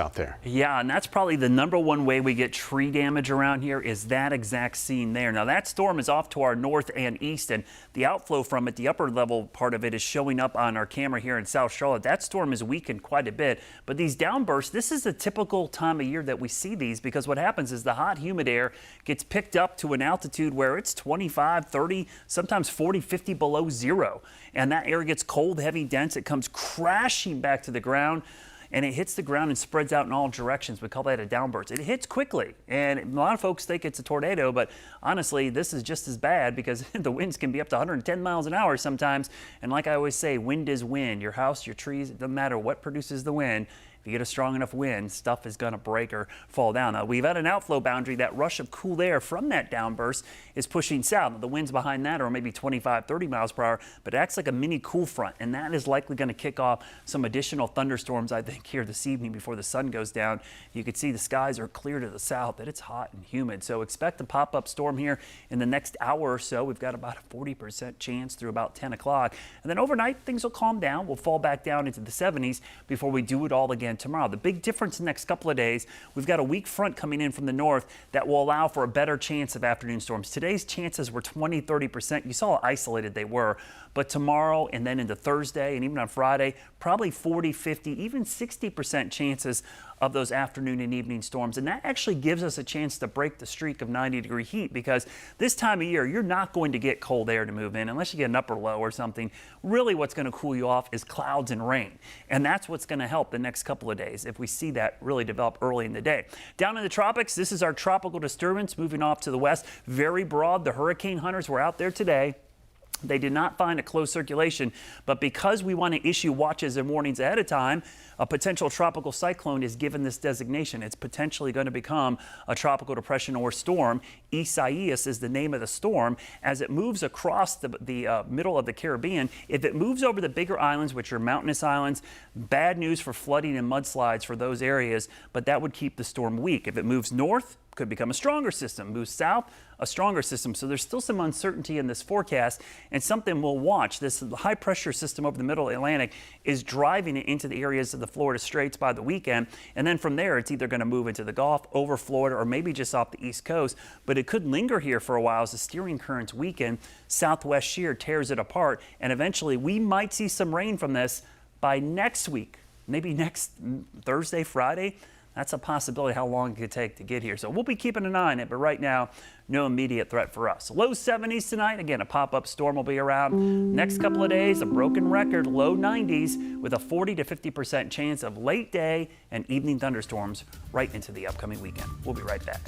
out there. Yeah, and that's probably the #1 way we get tree damage around here is that exact scene there. Now that storm is off to our north and east, and the outflow from it, the upper level part of it, is showing up on our camera here in South Charlotte. That storm is weakened quite a bit, but these downbursts, this is a typical time of year that we see these, because what happens is the hot, humid air gets picked up to an altitude where it's 25, 30, sometimes 40, 50 below zero, and that air gets cold, heavy, dense. It comes crashing back to the ground, and it hits the ground and spreads out in all directions. We call that a downburst. It hits quickly, and a lot of folks think it's a tornado, but honestly, this is just as bad because the winds can be up to 110 miles an hour sometimes. And like I always say, wind is wind. Your house, your trees, it doesn't matter what produces the wind. If you get a strong enough wind, stuff is going to break or fall down. Now, we've had an outflow boundary. That rush of cool air from that downburst is pushing south. The winds behind that are maybe 25, 30 miles per hour, but it acts like a mini cool front, and that is likely going to kick off some additional thunderstorms, I think, here this evening before the sun goes down. You can see the skies are clear to the south, that it's hot and humid. So expect a pop-up storm here in the next hour or so. We've got about a 40% chance through about 10 o'clock. And then overnight, things will calm down. We'll fall back down into the 70s before we do it all again tomorrow. The big difference in the next couple of days, we've got a weak front coming in from the north that will allow for a better chance of afternoon storms. Today's chances were 20, 30%. You saw how isolated they were. But tomorrow and then into Thursday and even on Friday, probably 40, 50, even 60% chances of those afternoon and evening storms. And that actually gives us a chance to break the streak of 90-degree heat, because this time of year, you're not going to get cold air to move in unless you get an upper low or something. Really, what's going to cool you off is clouds and rain. And that's what's going to help the next couple of days if we see that really develop early in the day. Down in the tropics, this is our tropical disturbance moving off to the west. Very broad. The hurricane hunters were out there today. They did not find a close circulation, but because we want to issue watches and warnings ahead of time, a potential tropical cyclone is given this designation. It's potentially going to become a tropical depression or storm. Isaias is the name of the storm. As it moves across the middle of the Caribbean, if it moves over the bigger islands, which are mountainous islands, bad news for flooding and mudslides for those areas, but that would keep the storm weak. If it moves north, could become a stronger system. Moves south, a stronger system. So there's still some uncertainty in this forecast, and something we'll watch. This high pressure system over the middle Atlantic is driving it into the areas of the Florida Straits by the weekend, and then from there it's either going to move into the Gulf, over Florida, or maybe just off the East Coast, but it could linger here for a while as the steering currents weaken. Southwest shear tears it apart, and eventually we might see some rain from this by next week, maybe next Thursday, Friday. That's a possibility how long it could take to get here. So we'll be keeping an eye on it, but right now, no immediate threat for us. Low 70s tonight. Again, a pop-up storm will be around. Next couple of days, a broken record, low 90s with a 40 to 50% chance of late day and evening thunderstorms right into the upcoming weekend. We'll be right back.